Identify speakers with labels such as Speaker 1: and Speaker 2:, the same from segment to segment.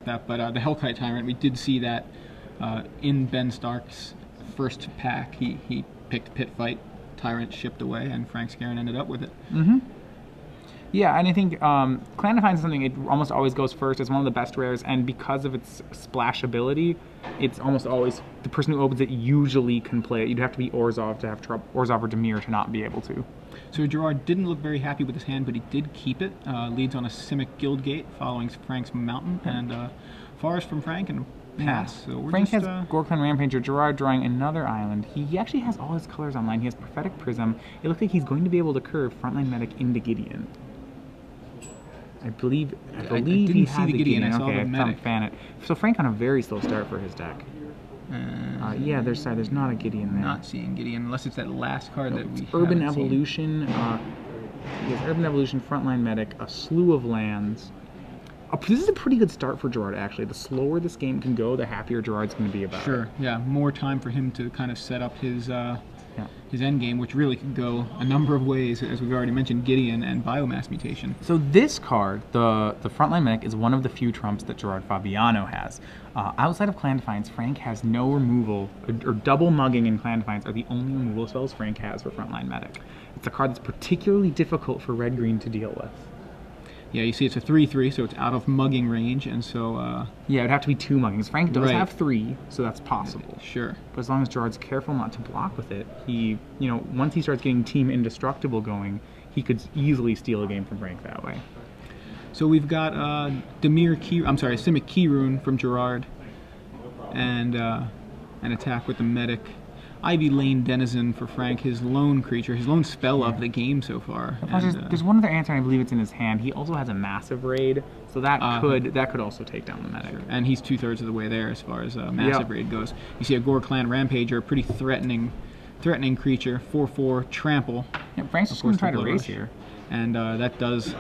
Speaker 1: that. But the Hellkite Tyrant, we did see that in Ben Stark's first pack. He picked Pit Fight, Tyrant shipped away, and Frank Skarren ended up with it.
Speaker 2: Mm-hmm. Yeah, and I think Clan Defiance is something it almost always goes first. It's one of the best rares, and because of its splash ability, it's almost always the person who opens it usually can play it. You'd have to be Orzhov to have trouble, Orzhov or Dimir to not be able to.
Speaker 1: So Gerard didn't look very happy with his hand, but he did keep it. Leads on a Simic Guildgate following Frank's Mountain, and Forest from Frank and pass. So we're
Speaker 2: Frank
Speaker 1: just,
Speaker 2: has Gorklan Rampager, Gerard drawing another island. He actually has all his colors online. He has Prophetic Prism. It looks like he's going to be able to curve Frontline Medic into Gideon. I believe he had the Gideon.
Speaker 1: I saw
Speaker 2: Okay,
Speaker 1: the
Speaker 2: I
Speaker 1: medic.
Speaker 2: fan it. So Frank on a very slow start for his deck. Yeah, there's not a Gideon there.
Speaker 1: Not seeing Gideon unless it's that last card that we
Speaker 2: Urban
Speaker 1: haven't seen.
Speaker 2: Evolution. He has Urban Evolution, Frontline Medic, a slew of lands. This is a pretty good start for Gerard, actually. The slower this game can go, the happier Gerard's going to be about it.
Speaker 1: Sure, yeah. More time for him to kind of set up his end game, which really could go a number of ways, as we've already mentioned, Gideon and Biomass Mutation.
Speaker 2: So this card, the Frontline Medic, is one of the few trumps that Gerard Fabiano has. Outside of Clan Defiance, Frank has no removal, or double mugging and Clan Defiance are the only removal spells Frank has for Frontline Medic. It's a card that's particularly difficult for red-green to deal with.
Speaker 1: Yeah, you see it's a 3/3, so it's out of mugging range, and so...
Speaker 2: yeah, it'd have to be 2 muggings. Frank does
Speaker 1: Right.
Speaker 2: have 3, so that's possible.
Speaker 1: Sure.
Speaker 2: But as long as Gerard's careful not to block with it, he, once he starts getting Team Indestructible going, he could easily steal a game from Frank that way.
Speaker 1: So we've got Simic Keyrune from Gerard, and an attack with the Medic. Ivy Lane Denizen for Frank, his lone creature, his lone spell of the game so far.
Speaker 2: There's one other answer, and I believe it's in his hand. He also has a massive raid, so that could also take down the Medic.
Speaker 1: Sure. And he's 2/3 of the way there as far as massive raid goes. You see a Gorklan Rampager, a pretty threatening creature, 4/4 trample.
Speaker 2: Yeah, Frank's just going to try to race here.
Speaker 1: And that does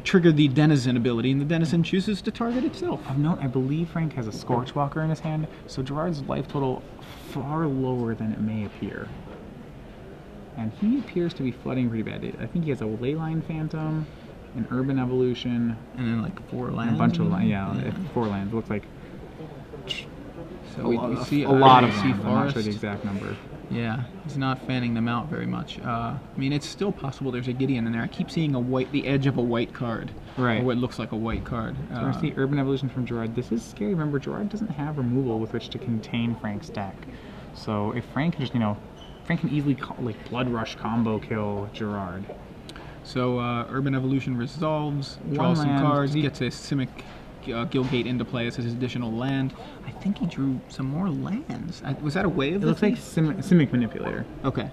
Speaker 1: trigger the Denizen ability, and the Denizen chooses to target itself.
Speaker 2: Of note, I believe Frank has a Scorchwalker in his hand, so Gerard's life total far lower than it may appear. And he appears to be flooding pretty bad. I think he has a Leyline Phantom, an Urban Evolution,
Speaker 1: and then like 4 lands.
Speaker 2: A bunch of 4 lands. It looks like
Speaker 1: so we see
Speaker 2: a lot of
Speaker 1: sea
Speaker 2: lands. I'm not sure the exact number.
Speaker 1: Yeah, he's not fanning them out very much. I mean, it's still possible there's a Gideon in there. I keep seeing the edge of a white card.
Speaker 2: Right.
Speaker 1: Or what looks like a white card.
Speaker 2: So I see Urban Evolution from Gerard. This is scary. Remember, Gerard doesn't have removal with which to contain Frank's deck. So if Frank can just, Frank can easily Blood Rush combo kill Gerard.
Speaker 1: So Urban Evolution resolves, draws some cards, gets a Simic Guildgate into play as his additional land. I think he drew some more lands. Was that a way of
Speaker 2: it? Looks like Simic Manipulator.
Speaker 1: Okay.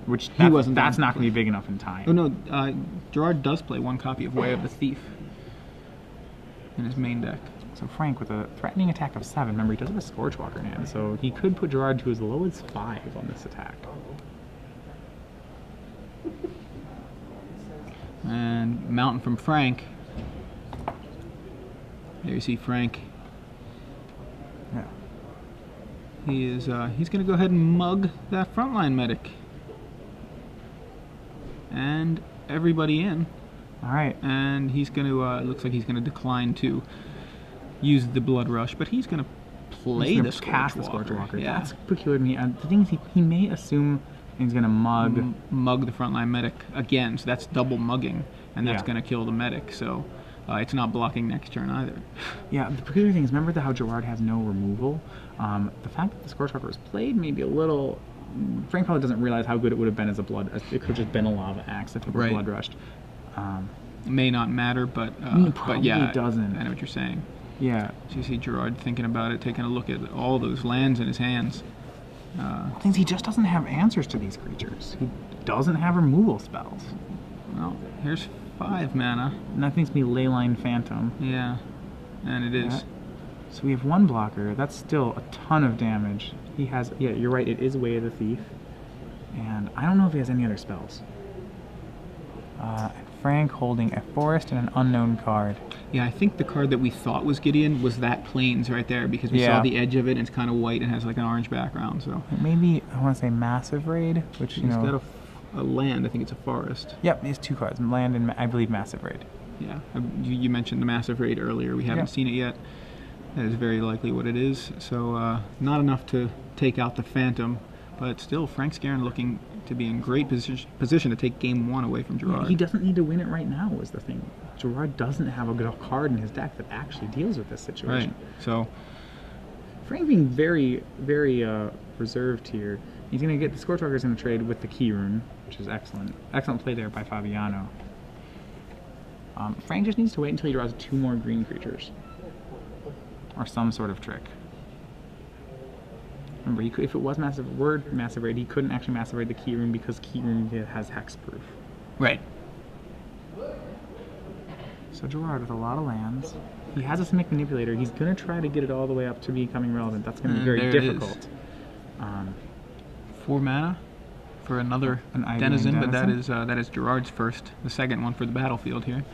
Speaker 2: Which that's not going to be big enough in time.
Speaker 1: Oh no, Gerard does play 1 copy of Way of the Thief in his main deck.
Speaker 2: So Frank with a threatening attack of 7. Remember, he does have a Scorchwalker in hand, so he could put Gerard to as low as 5 on this attack.
Speaker 1: And Mountain from Frank. There you see Frank.
Speaker 2: Yeah.
Speaker 1: He's going to go ahead and mug that Frontline Medic. And everybody in.
Speaker 2: All right.
Speaker 1: And he's going to, looks like he's going to decline to use the Blood Rush, but he's going to play the Scorchwalker.
Speaker 2: Yeah. That's peculiar to me. The thing is, he may assume he's going to mug
Speaker 1: the Frontline Medic again, so that's double mugging, and that's going to kill the Medic, so it's not blocking next turn either.
Speaker 2: Yeah, the peculiar thing is, remember how Gerard has no removal? The fact that the Scorchwalker was played may be a little... Frank probably doesn't realize how good it would have been as a blood... It could have just been a Lava Axe if it was Blood Rushed.
Speaker 1: It may not matter, but yeah,
Speaker 2: doesn't.
Speaker 1: I know what you're saying.
Speaker 2: Yeah.
Speaker 1: So you see Gerard thinking about it, taking a look at all those lands in his hands.
Speaker 2: Things he just doesn't have answers to these creatures. He doesn't have removal spells.
Speaker 1: Well, here's 5 mana.
Speaker 2: And that thinks me Leyline Phantom.
Speaker 1: Yeah, and it is.
Speaker 2: So we have 1 blocker. That's still a ton of damage. He has, yeah, you're right, it is Way of the Thief. And I don't know if he has any other spells. Frank holding a forest and an unknown card.
Speaker 1: Yeah, I think the card that we thought was Gideon was that Plains right there, because we saw the edge of it, and it's kind of white and has like an orange background. So
Speaker 2: maybe I want to say Massive Raid, which
Speaker 1: he's got a land. I think it's a forest.
Speaker 2: Yep, he has 2 cards, land and I believe Massive Raid.
Speaker 1: Yeah, you mentioned the massive raid earlier. We haven't seen it yet. That is very likely what it is. So not enough to take out the Phantom, but still Frank Skarren looking to be in great position to take game 1 away from Gerard.
Speaker 2: He doesn't need to win it right now is the thing. Gerard doesn't have a good card in his deck that actually deals with this situation.
Speaker 1: Right. So
Speaker 2: Frank being very, very reserved here. He's going to get the Scorchwalkers in the trade with the Key Rune, which is excellent. Excellent play there by Fabiano. Frank just needs to wait until he draws 2 more green creatures. Or some sort of trick. Remember, if it was massive raid, he couldn't actually massive raid the Key Rune because Key Rune has hexproof.
Speaker 1: Right.
Speaker 2: So Gerard with a lot of lands. He has a Simic Manipulator. He's going to try to get it all the way up to becoming relevant. That's going to be very difficult.
Speaker 1: 4 mana for another Denizen, but that is Gerard's first, the second one for the battlefield here.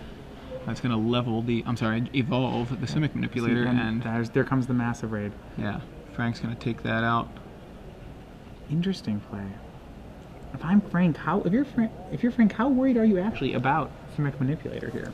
Speaker 1: That's going to level evolve the Simic Manipulator, and
Speaker 2: there comes the massive raid.
Speaker 1: Yeah, Frank's going to take that out.
Speaker 2: Interesting play. If I'm Frank, if you're Frank, how worried are you actually about Simic Manipulator here?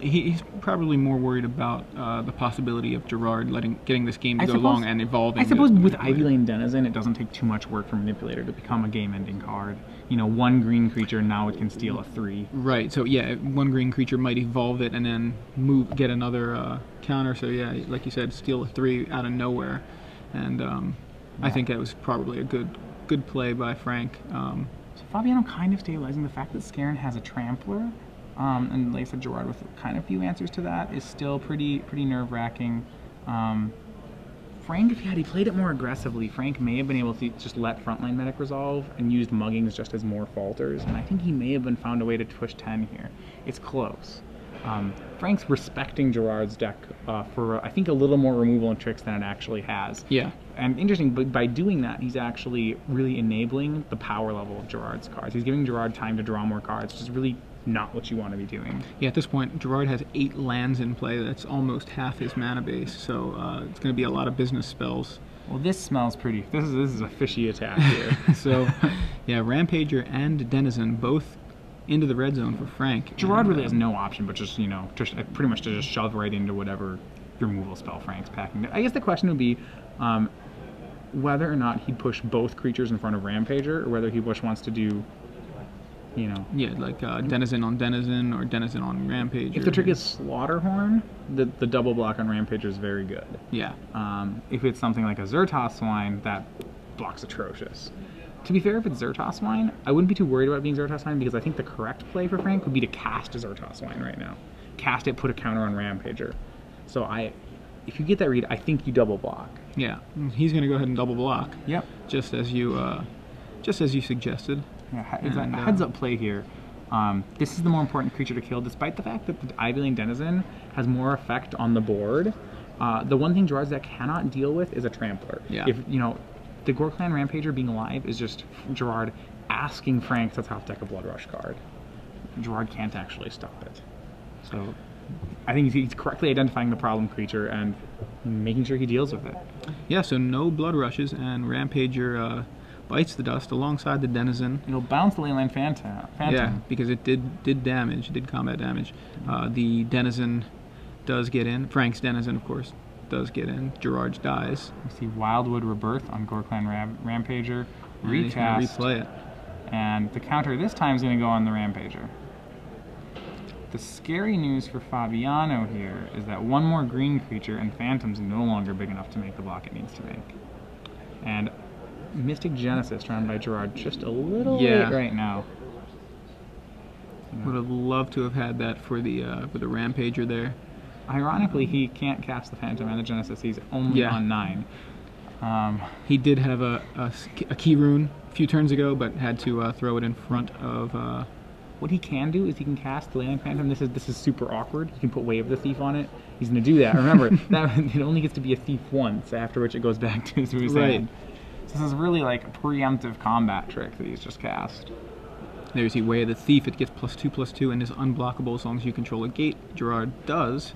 Speaker 1: He's probably more worried about the possibility of Gerard getting this game to go long and evolving.
Speaker 2: I suppose with Ivy Lane Denizen, it doesn't take too much work for Manipulator to become a game-ending card. You know, 1 green creature, now it can steal a 3.
Speaker 1: Right. So yeah, 1 green creature might evolve it and then get another counter. So yeah, like you said, steal a 3 out of nowhere, and I think that was probably a good play by Frank.
Speaker 2: So Fabiano kind of stabilizing the fact that Skarren has a Trampler. And like I said, Gerard with kind of few answers to that is still pretty nerve-wracking. Frank, if he played it more aggressively, Frank may have been able to just let Frontline Medic resolve and used Muggings just as more falters, and I think he may have been found a way to push 10 here. It's close. Frank's respecting Gerard's deck for, I think, a little more removal and tricks than it actually has.
Speaker 1: Yeah.
Speaker 2: And interesting, but by doing that, he's actually really enabling the power level of Gerard's cards. He's giving Gerard time to draw more cards, which is really not what you want to be doing.
Speaker 1: Yeah, at this point, Gerard has 8 lands in play. That's almost half his mana base, so it's going to be a lot of business spells.
Speaker 2: Well, this smells pretty. This is a fishy attack here.
Speaker 1: So, yeah, Rampager and Denizen both into the red zone for Frank.
Speaker 2: Gerard really has no option but just pretty much to just shove right into whatever removal spell Frank's packing. I guess the question would be whether or not he'd push both creatures in front of Rampager, or whether he wants to do.
Speaker 1: Yeah, like Denizen on Denizen or Denizen on Rampager.
Speaker 2: If the trick is Slaughterhorn, the double block on Rampager is very good.
Speaker 1: Yeah.
Speaker 2: If it's something like a Xertos Swine, that block's atrocious. To be fair, if it's Xertos Swine, I wouldn't be too worried about being Xertos Swine because I think the correct play for Frank would be to cast a Xertos Swine right now. Cast it, put a counter on Rampager. So if you get that read, I think you double block.
Speaker 1: Yeah, he's going to go ahead and double block.
Speaker 2: Yep.
Speaker 1: Just as you suggested.
Speaker 2: Yeah, it's a heads-up play here. This is the more important creature to kill, despite the fact that the Ivy Lane Denizen has more effect on the board. The one thing Gerard's deck cannot deal with is a Trampler.
Speaker 1: Yeah.
Speaker 2: If the Gore Clan Rampager being alive is just Gerard asking Frank to top deck a Blood Rush card. Gerard can't actually stop it. So I think he's correctly identifying the problem creature and making sure he deals with it.
Speaker 1: Yeah, so no Blood Rushes, and Rampager bites the dust alongside the Denizen.
Speaker 2: It'll bounce the Leyline Phantom.
Speaker 1: Yeah, because it did damage, did combat damage. The Denizen does get in. Frank's Denizen, of course, does get in. Gerard's dies.
Speaker 2: You see Wildwood Rebirth on Gore Clan Rampager. Recast.
Speaker 1: Replay it.
Speaker 2: And the counter this time is going to go on the Rampager. The scary news for Fabiano here is that 1 more green creature and Phantom's no longer big enough to make the block it needs to make. And Mystic Genesis drawn by Gerard just a little late right now.
Speaker 1: Would have loved to have had that for the Rampager there.
Speaker 2: Ironically, he can't cast the Phantom and the Genesis. He's only on 9.
Speaker 1: He did have a Key Rune a few turns ago, but had to throw it in front of.
Speaker 2: What he can do is he can cast the Leyline Phantom. This is super awkward. He can put Wave of the Thief on it. He's going to do that. Remember, it only gets to be a thief once, after which it goes back to his hand. So this is really like a preemptive combat trick that he's just cast.
Speaker 1: There you see Way of the Thief. It gets +2/+2 and is unblockable as long as you control a gate. Gerard does.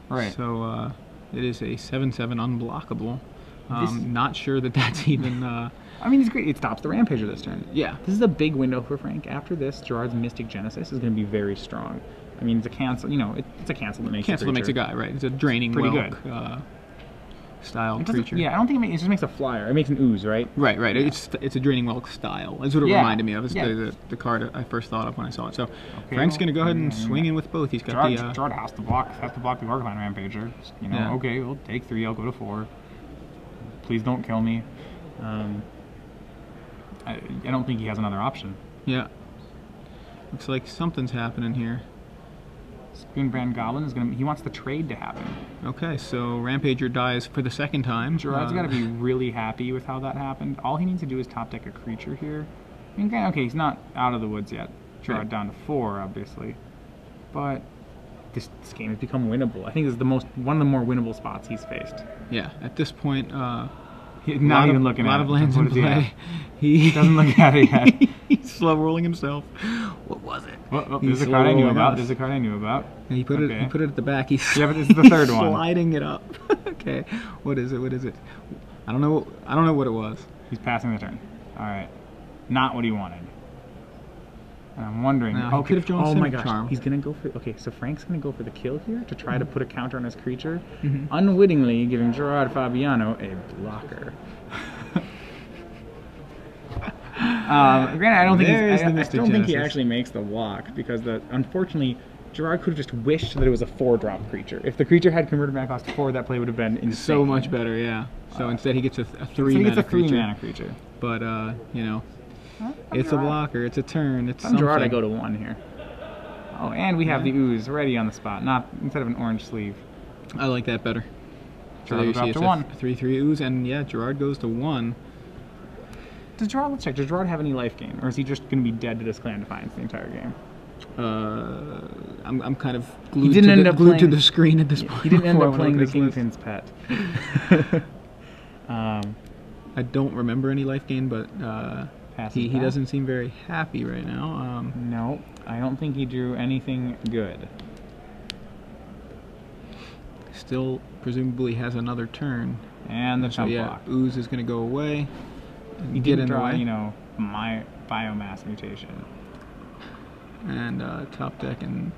Speaker 2: Right.
Speaker 1: So it is a 7/7 unblockable. Not sure that that's even...
Speaker 2: I mean, it's great. It stops the Rampager this turn.
Speaker 1: Yeah.
Speaker 2: This is a big window for Frank. After this, Gerard's Mystic Genesis is going to be very strong. I mean, it's a cancel. You know, it's a cancel that makes
Speaker 1: Cancel that makes a
Speaker 2: creature.
Speaker 1: guy, right? It's a draining
Speaker 2: Pretty
Speaker 1: whelk
Speaker 2: good.
Speaker 1: style
Speaker 2: It doesn't-
Speaker 1: creature.
Speaker 2: Yeah, I don't think it just makes a flyer. It makes an ooze, right?
Speaker 1: Right.
Speaker 2: Yeah.
Speaker 1: It's a draining whelk style. That's what it
Speaker 2: Yeah.
Speaker 1: reminded me of. It's
Speaker 2: Yeah.
Speaker 1: the card I first thought of when I saw it. So
Speaker 2: Okay,
Speaker 1: Frank's
Speaker 2: well,
Speaker 1: going to go ahead and
Speaker 2: yeah,
Speaker 1: swing in with both. He's got
Speaker 2: Gerard has to block the Orcline Rampager. Just, you know,
Speaker 1: Yeah.
Speaker 2: okay, we'll take 3. I'll go to 4. Please don't kill me. I don't think he has another option.
Speaker 1: Yeah. Looks like something's happening here.
Speaker 2: Spoonbrand Goblin is he wants the trade to happen.
Speaker 1: Okay, so Rampager dies for the second time.
Speaker 2: Gerard's got to be really happy with how that happened. All he needs to do is top deck a creature here. I mean, okay, he's not out of the woods yet. Gerard
Speaker 1: Right.
Speaker 2: down to 4, obviously. But this game has become winnable. I think this is one of the more winnable spots he's faced.
Speaker 1: Yeah, at this point,
Speaker 2: He's not even looking at it.
Speaker 1: A lot of lands in
Speaker 2: What does he have?
Speaker 1: play. He
Speaker 2: Doesn't look at it yet.
Speaker 1: He's slow rolling himself. What was it?
Speaker 2: There's a card I knew about. There's a card I knew about.
Speaker 1: And he put
Speaker 2: Okay.
Speaker 1: it at the back. He's
Speaker 2: Yeah, but this is the third one.
Speaker 1: sliding it up. Okay, what is it? I don't know what it was.
Speaker 2: He's passing the turn. All right, not what he wanted. And I'm wondering.
Speaker 1: No, he could have drawn
Speaker 2: Oh my
Speaker 1: Simic
Speaker 2: gosh,
Speaker 1: Charm.
Speaker 2: he's gonna go for. Okay, so Frank's gonna go for the kill here to try to put a counter on his creature,
Speaker 1: Mhm.
Speaker 2: unwittingly giving Gerard Fabiano a blocker. Granted, I don't think
Speaker 1: There's the
Speaker 2: I
Speaker 1: Mystic
Speaker 2: don't think he
Speaker 1: Genesis.
Speaker 2: actually makes the walk because unfortunately Gerard could have just wished that it was a 4-drop creature. If the creature had converted mana cost to 4, that play would have been insane.
Speaker 1: So much better, yeah. So instead he gets a 3
Speaker 2: So he
Speaker 1: mana
Speaker 2: gets a 3
Speaker 1: creature.
Speaker 2: mana creature.
Speaker 1: But you know,
Speaker 2: I'm
Speaker 1: it's
Speaker 2: Gerard.
Speaker 1: a blocker. It's a turn. It's
Speaker 2: I'm
Speaker 1: something.
Speaker 2: Gerard, I go to 1 here. Oh, and we have the ooze ready on the spot, not instead of an orange sleeve.
Speaker 1: I like that better. So
Speaker 2: Gerard
Speaker 1: there you
Speaker 2: will
Speaker 1: see,
Speaker 2: drop
Speaker 1: it's
Speaker 2: to
Speaker 1: a
Speaker 2: 1.
Speaker 1: 3/3 ooze, and yeah, Gerard goes to 1.
Speaker 2: Let's check. Does Gerard have any life gain, or is he just going to be dead to this Clan Defiance the entire game?
Speaker 1: I'm kind of glued,
Speaker 2: didn't end up
Speaker 1: glued to
Speaker 2: playing-
Speaker 1: the screen at this point.
Speaker 2: He didn't end
Speaker 1: before I
Speaker 2: up
Speaker 1: went
Speaker 2: playing the
Speaker 1: over this list.
Speaker 2: Kingpin's pet.
Speaker 1: I don't remember any life gain, but
Speaker 2: Passes
Speaker 1: he
Speaker 2: back.
Speaker 1: doesn't seem very happy right now.
Speaker 2: No, I don't think he drew anything good.
Speaker 1: Still presumably has another turn.
Speaker 2: And the
Speaker 1: So
Speaker 2: chump
Speaker 1: yeah,
Speaker 2: block.
Speaker 1: ooze is going to go away. And
Speaker 2: He
Speaker 1: get
Speaker 2: didn't
Speaker 1: in
Speaker 2: draw,
Speaker 1: the way.
Speaker 2: you know, my biomass mutation.
Speaker 1: And top deck, and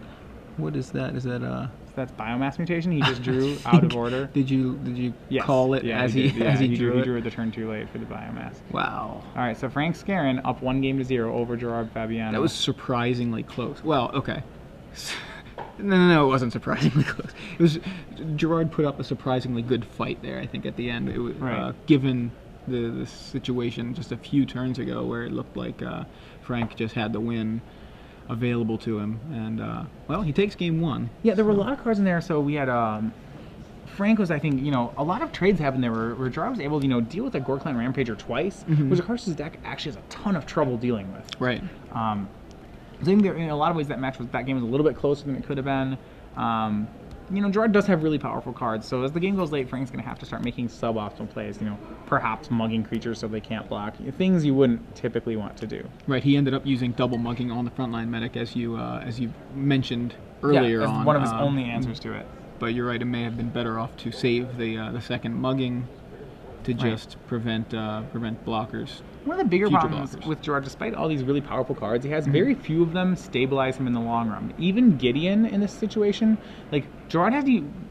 Speaker 1: what is that? Is that
Speaker 2: So that's biomass mutation. He just drew out of order.
Speaker 1: Did you
Speaker 2: Yes.
Speaker 1: call it
Speaker 2: Yeah,
Speaker 1: as
Speaker 2: he
Speaker 1: he
Speaker 2: did.
Speaker 1: as
Speaker 2: Yeah,
Speaker 1: he drew
Speaker 2: He
Speaker 1: it?
Speaker 2: drew it the turn too late for the biomass.
Speaker 1: Wow,
Speaker 2: All right, so Frank Skarren up 1-0 over Gerard Fabiano.
Speaker 1: that was surprisingly close. Well, okay. No, it wasn't surprisingly close. It was Gerard put up a surprisingly good fight there. I think at the end, it was,
Speaker 2: Right.
Speaker 1: given the situation just a few turns ago, where it looked like Frank just had the win available to him, and well, he takes game 1.
Speaker 2: Yeah, there were a lot of cards in there. So we had Frank was, I think, you know, a lot of trades happened there where Gerard was able to, you know, deal with a Gorkline Rampager twice, which of course his deck actually has a ton of trouble dealing with.
Speaker 1: Right.
Speaker 2: I think in a lot of ways that game was a little bit closer than it could have been. You know, Gerard does have really powerful cards, so as the game goes late, Frank's going to have to start making suboptimal plays, you know, perhaps mugging creatures so they can't block, things you wouldn't typically want to do.
Speaker 1: Right. He ended up using double mugging on the frontline medic, as you mentioned earlier
Speaker 2: yeah,
Speaker 1: on.
Speaker 2: one of his only answers to it.
Speaker 1: But you're right. It may have been better off to save the second mugging to just prevent blockers.
Speaker 2: One of the bigger
Speaker 1: Future
Speaker 2: problems
Speaker 1: blockers.
Speaker 2: with Gerard, despite all these really powerful cards, he has very few of them stabilize him in the long run. Even Gideon in this situation, like Gerard has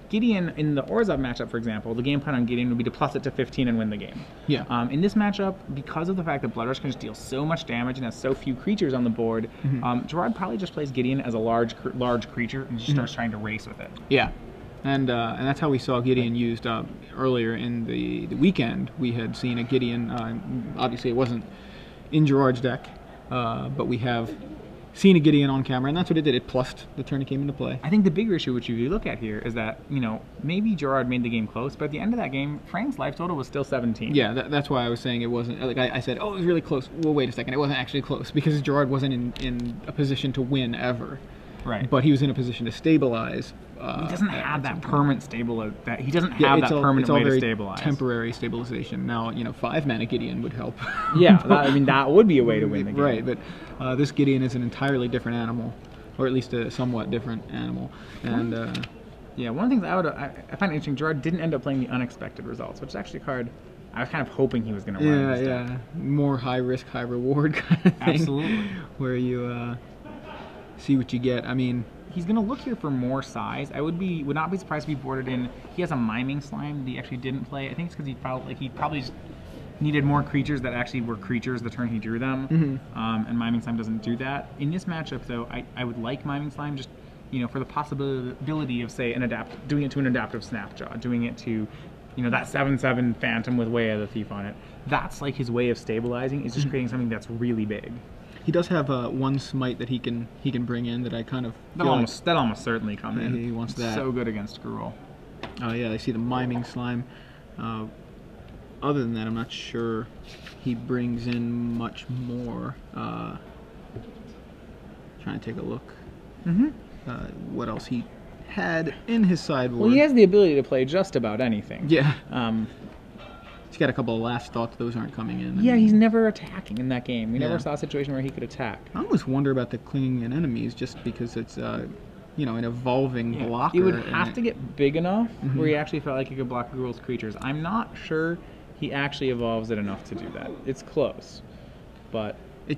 Speaker 2: Gideon in the Orzhov matchup, for example. The game plan on Gideon would be to plus it to 15 and win the game.
Speaker 1: Yeah.
Speaker 2: In this matchup, because of the fact that Blood Rush can just deal so much damage and has so few creatures on the board, Gerard probably just plays Gideon as a large creature and just starts trying to race with it.
Speaker 1: Yeah. And that's how we saw Gideon used earlier in the weekend. We had seen a Gideon. Obviously, it wasn't in Gerard's deck, but we have seen a Gideon on camera, and that's what it did. It plussed the turn it came into play.
Speaker 2: I think the bigger issue which you look at here is that, you know, maybe Gerard made the game close, but at the end of that game, Frank's life total was still 17.
Speaker 1: Yeah, that's why I was saying it wasn't. Like I said, oh, it was really close. Well, wait a second, it wasn't actually close because Gerard wasn't in a position to win ever.
Speaker 2: Right.
Speaker 1: But he was in a position to stabilize.
Speaker 2: He doesn't have that permanent he doesn't
Speaker 1: Yeah,
Speaker 2: have
Speaker 1: it's
Speaker 2: that
Speaker 1: all-
Speaker 2: permanent
Speaker 1: it's all
Speaker 2: way to
Speaker 1: very
Speaker 2: stabilize.
Speaker 1: temporary stabilization. Now, 5 mana Gideon would help.
Speaker 2: Yeah, that would be a way to win the game.
Speaker 1: Right, but this Gideon is an entirely different animal, or at least a somewhat different animal. And
Speaker 2: Yeah, one of the things I find interesting, Gerard didn't end up playing the unexpected results, which is actually a card I was kind of hoping he was going to run. in his deck.
Speaker 1: more high risk, high reward kind of thing.
Speaker 2: Absolutely.
Speaker 1: Where you see what you get. I mean,
Speaker 2: he's gonna look here for more size. I would not be surprised if he boarded in. He has a miming slime that he actually didn't play. I think it's because he probably just needed more creatures that actually were creatures the turn he drew them. And miming slime doesn't do that. In this matchup, though, I would like miming slime just for the possibility of say doing it to an adaptive Snapjaw, doing it to that 7/7 Phantom with Way of the Thief on it. That's like his way of stabilizing, is just creating something that's really big.
Speaker 1: He does have one smite that he can bring in that I kind of
Speaker 2: that almost certainly come in.
Speaker 1: He wants that.
Speaker 2: So good against Gruul.
Speaker 1: Oh yeah, I see the miming slime. Other than that, I'm not sure he brings in much more. Trying to take a look. What else he had in his sideboard?
Speaker 2: Well, he has the ability to play just about anything.
Speaker 1: Yeah. He's got a couple of last thoughts. Those aren't coming in.
Speaker 2: Yeah, he's never attacking in that game. We never saw a situation where he could attack.
Speaker 1: I always wonder about the clinging in enemies, just because it's an evolving blocker.
Speaker 2: He would have to get big enough where he actually felt like he could block Gruul's creatures. I'm not sure he actually evolves it enough to do that. It's close, but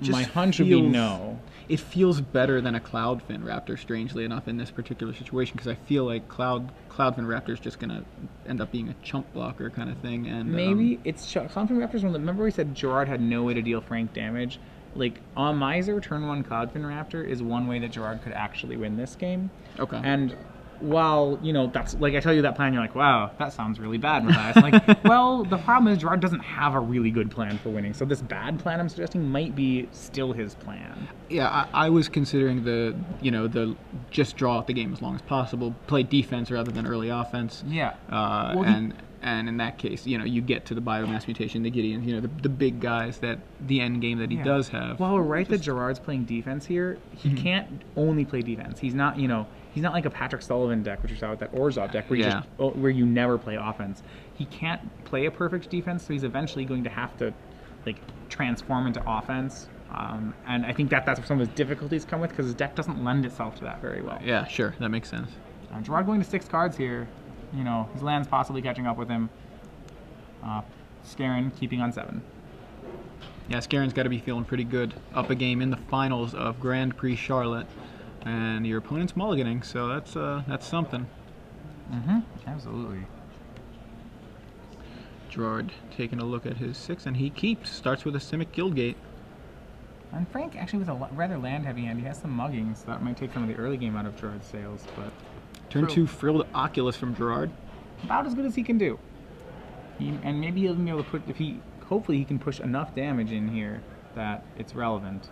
Speaker 2: my hunch would be no.
Speaker 1: It feels better than a Cloudfin Raptor, strangely enough, in this particular situation, because I feel like Cloudfin Raptor is just going to end up being a chump blocker kind of thing. And
Speaker 2: maybe it's Cloudfin Raptor's one. Remember we said Gerard had no way to deal Frank damage? Like, on Miser, turn 1 Cloudfin Raptor is one way that Gerard could actually win this game.
Speaker 1: Okay.
Speaker 2: And while, that's, like, I tell you that plan, you're like, wow, that sounds really bad, Matthias. Like, well, the problem is Gerard doesn't have a really good plan for winning, so this bad plan I'm suggesting might be still his plan.
Speaker 1: Yeah, I was considering the just draw out the game as long as possible, play defense rather than early offense.
Speaker 2: Yeah.
Speaker 1: And in that case, you get to the Biomass Mutation, the Gideon, the big guys, that the end game that he does have.
Speaker 2: Well, we're right that Gerard's playing defense here. He can't only play defense. He's not, he's not like a Patrick Sullivan deck, which you saw with that Orzhov deck, where you never play offense. He can't play a perfect defense, so he's eventually going to have to, like, transform into offense. And I think that's where some of his difficulties come with, because his deck doesn't lend itself to that very well.
Speaker 1: Yeah, sure, that makes sense.
Speaker 2: Gerard going to 6 cards here. His land's possibly catching up with him. Skarren keeping on 7.
Speaker 1: Yeah, Skarren's got to be feeling pretty good. Up a game in the finals of Grand Prix Charlotte, and your opponent's mulliganing, so that's something.
Speaker 2: Absolutely.
Speaker 1: Gerard taking a look at his 6, and he keeps. Starts with a Simic Guildgate.
Speaker 2: And Frank actually with a rather land-heavy hand. He has some mugging, so that might take some of the early game out of Gerard's sails. But
Speaker 1: Turn 2 Frilled Oculus from Gerard.
Speaker 2: About as good as he can do. And maybe he'll be able to put, hopefully he can push enough damage in here that it's relevant.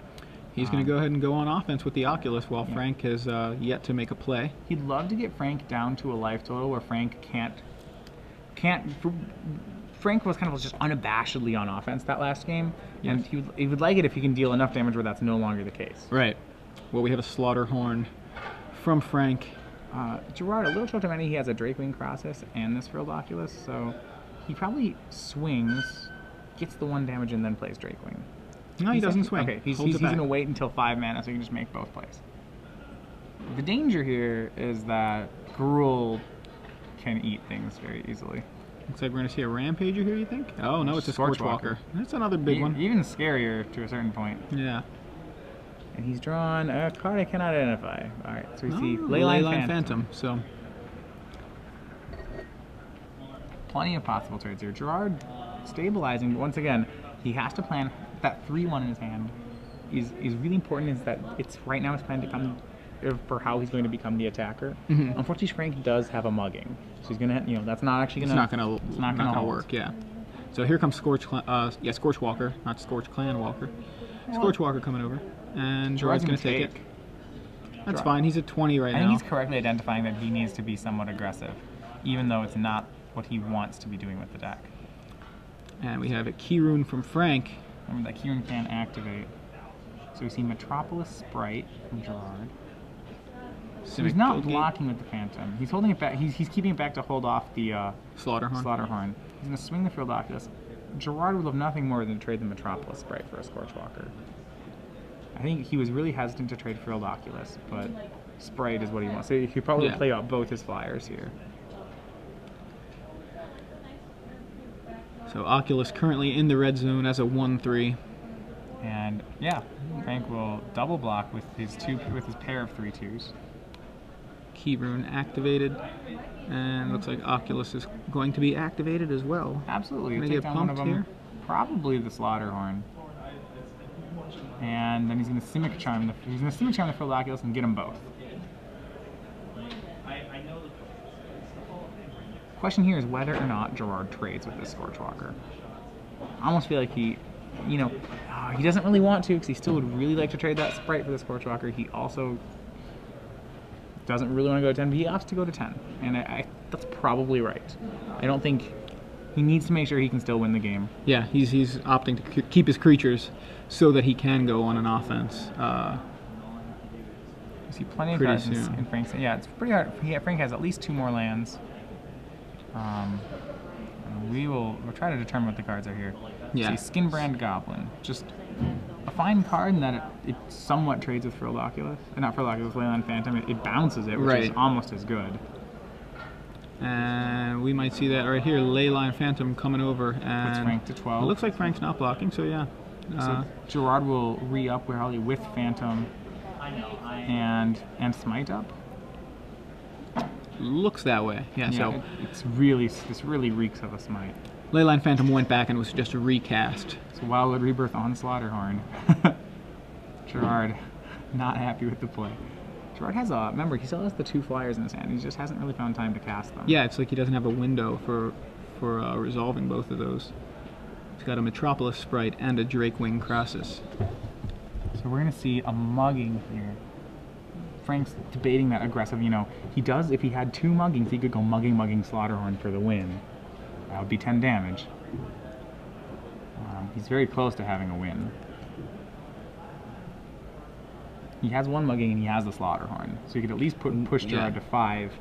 Speaker 1: He's going to go ahead and go on offense with the Oculus, while Frank has yet to make a play.
Speaker 2: He'd love to get Frank down to a life total where Frank can't. Frank was kind of just unabashedly on offense that last game, and he would like it if he can deal enough damage where that's no longer the case.
Speaker 1: Right. Well, we have a Slaughterhorn from Frank.
Speaker 2: Gerard, a little short time, he has a Dracewing Crossus and this Frilled Oculus, so he probably swings, gets the 1 damage, and then plays Dracewing.
Speaker 1: No, he doesn't swing.
Speaker 2: Okay, he's going to wait until 5 mana so he can just make both plays. The danger here is that Gruul can eat things very easily.
Speaker 1: Looks like we're going to see a Rampager here, you think? Oh, no, it's a Scorchwalker. That's another big one.
Speaker 2: Even scarier to a certain point.
Speaker 1: Yeah.
Speaker 2: And he's drawn a card I cannot identify. All right, so we see
Speaker 1: Leyline Phantom. So
Speaker 2: plenty of possible trades here. Gerard stabilizing, but once again, he has to plan. That 3/1 in his hand is really important. Is that it's right now his plan to come for how he's going to become the attacker. Unfortunately, Frank does have a mugging, so he's gonna, that's not actually gonna.
Speaker 1: It's not gonna work. Yeah. So here comes Scorchwalker, not Scorch Clan Walker. Scorchwalker coming over, and Gerard's gonna take it. That's fine. He's at 20 right now.
Speaker 2: I think he's correctly identifying that he needs to be somewhat aggressive, even though it's not what he wants to be doing with the deck.
Speaker 1: And we have a Key Rune from Frank.
Speaker 2: Remember that Key Rune can activate. So we see Metropolis Sprite from Gerard. So he's not blocking with the Phantom. He's holding it back. He's keeping it back to hold off the Slaughterhorn. He's going to swing the Frilled Oculus. Gerard would love nothing more than to trade the Metropolis Sprite for a Scorchwalker. I think he was really hesitant to trade Frilled Oculus, but Sprite is what he wants. So he could probably play out both his flyers here.
Speaker 1: So Oculus currently in the red zone as a 1/3.
Speaker 2: And yeah, Frank will double block with his pair of 3/2s.
Speaker 1: key rune activated. And looks like Oculus is going to be activated as well.
Speaker 2: Absolutely.
Speaker 1: Gonna
Speaker 2: Take
Speaker 1: get
Speaker 2: down one of
Speaker 1: pumped
Speaker 2: them.
Speaker 1: here.
Speaker 2: Probably the Slaughterhorn. And then he's going to Simic Charm the Filled Oculus and get them both. Question here is whether or not Gerard trades with this Scorchwalker. I almost feel like he doesn't really want to because he still would really like to trade that Sprite for the Scorchwalker. He also doesn't really want to go to 10, but he opts to go to 10. And that's probably right. I don't think he needs to make sure he can still win the game.
Speaker 1: Yeah, he's opting to keep his creatures so that he can go on an offense.
Speaker 2: You see plenty of cards in Frank's. Yeah, it's pretty hard. Frank has at least 2 more lands. We'll try to determine what the cards are here.
Speaker 1: Yeah.
Speaker 2: See, Skinbrand Goblin, just a fine card in that it somewhat trades with Frilled Oculus. Not Frilled Oculus, Leyline Phantom. It bounces it, which is almost as good.
Speaker 1: And we might see that right here. Leyline Phantom coming over and
Speaker 2: puts Frank to 12.
Speaker 1: It looks like Frank's not blocking, so yeah.
Speaker 2: So Gerard will re-up Warley with Phantom and Smite up.
Speaker 1: Looks that way. Yeah, so
Speaker 2: this really reeks of a Smite.
Speaker 1: Leyline Phantom went back and was just a recast.
Speaker 2: So Wildwood Rebirth on Slaughterhorn. Gerard not happy with the play. Gerard has remember, he still has the 2 flyers in his hand. He just hasn't really found time to cast them.
Speaker 1: Yeah, it's like he doesn't have a window for resolving both of those. He's got a Metropolis Sprite and a Drakewing Crassus.
Speaker 2: So we're going to see a mugging here. Frank's debating that aggressive, he does, if he had 2 muggings, he could go mugging Slaughterhorn for the win. That would be 10 damage. He's very close to having a win. He has 1 mugging and he has the Slaughterhorn, so he could at least push Gerard to 5.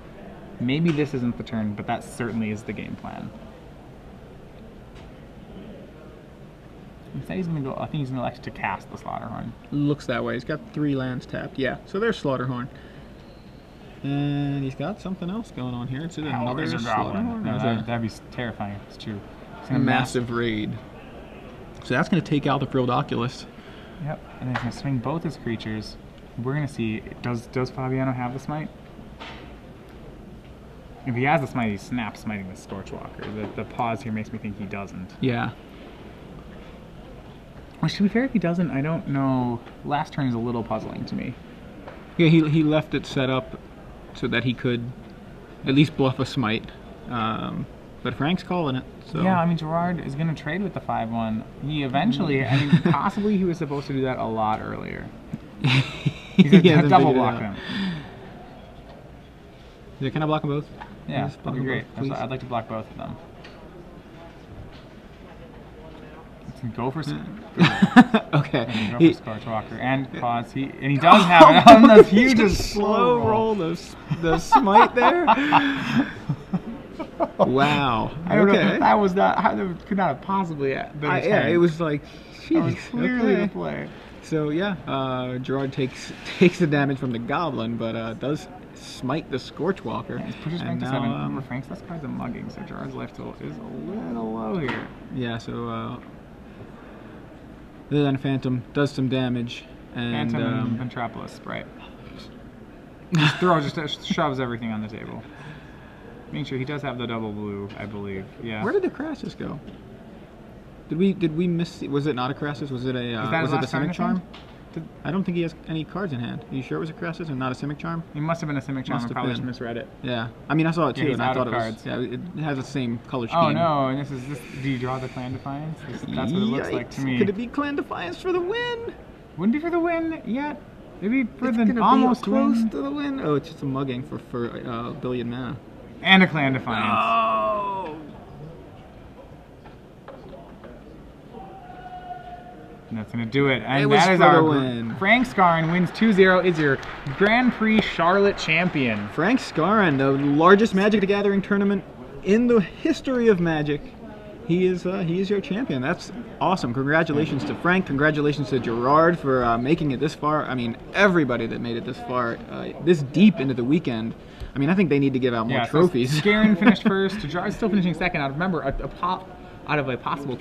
Speaker 2: Maybe this isn't the turn, but that certainly is the game plan. Instead he's going to go, I think he's going to elect to cast the Slaughterhorn.
Speaker 1: Looks that way. He's got 3 lands tapped. Yeah, so there's Slaughterhorn. And he's got something else going on here. It's another Slaughterhorn.
Speaker 2: No, that'd be terrifying if it's true.
Speaker 1: It's a massive raid. So that's going to take out the Frilled Oculus.
Speaker 2: Yep, and then he's going to swing both his creatures. We're going to see, does Fabiano have the Smite? If he has the Smite, he snaps smiting the Scorchwalker. The pause here makes me think he doesn't.
Speaker 1: Yeah.
Speaker 2: Which, to be fair, if he doesn't, I don't know. Last turn is a little puzzling to me.
Speaker 1: Yeah, he left it set up so that he could at least bluff a Smite. But Frank's calling it. So.
Speaker 2: Yeah, I mean, Gerard is going to trade with the 5-1. He eventually, I mean, possibly he was supposed to do that a lot earlier. He's going to double block him.
Speaker 1: Yeah, can I block them both?
Speaker 2: Yeah, that'd be great. I'd like to block both of them. Go for
Speaker 1: okay.
Speaker 2: Go for Scorchwalker and pause. He does have it on the huge
Speaker 1: slow roll. The Smite there. Wow.
Speaker 2: I don't know if that was not. Could not have possibly been.
Speaker 1: Yeah, it was like.
Speaker 2: That was clearly the play.
Speaker 1: So yeah, Gerard takes the damage from the Goblin, but does smite the Scorchwalker.
Speaker 2: Yeah, he's pushes Frank to 7. Remember, Frank's last card's a mugging, so Gerard's life total is a little low here.
Speaker 1: Yeah, so then Phantom does some damage, and
Speaker 2: Phantom and Metropolis Sprite. Just shoves everything on the table. Make sure he does have the double blue, I believe. Yeah.
Speaker 1: Where did the Crassus go? Did we miss? Was it not a Crassus? Was it a? Was it the Simic Charm? I don't think he has any cards in hand. Are you sure it was a Crassus and not a Simic Charm?
Speaker 2: It must have been a Simic Charm. I probably just misread it.
Speaker 1: Yeah, I mean I saw it too, and I thought it was.
Speaker 2: Cards.
Speaker 1: Yeah, it has the same color scheme.
Speaker 2: Oh no! And this. Do you draw the Clan Defiance? That's what it looks like to me.
Speaker 1: Could it be Clan Defiance for the win?
Speaker 2: Wouldn't be for the win yet. Maybe for
Speaker 1: it's
Speaker 2: the almost
Speaker 1: close
Speaker 2: win.
Speaker 1: to the win. Oh, it's just a mugging for a billion mana.
Speaker 2: And a Clan Defiance.
Speaker 1: Oh.
Speaker 2: And that's going to do it. And
Speaker 1: it was
Speaker 2: that is
Speaker 1: for
Speaker 2: our
Speaker 1: the win.
Speaker 2: Frank Skarren wins 2-0, is your Grand Prix Charlotte champion.
Speaker 1: Frank Skarren, the largest Magic the Gathering tournament in the history of Magic. He is your champion. That's awesome. Congratulations to Frank. Congratulations to Gerard for making it this far. I mean, everybody that made it this far, this deep into the weekend. I mean, I think they need to give out more trophies.
Speaker 2: So Skarren finished first. Gerard's still finishing second. I remember out of a possible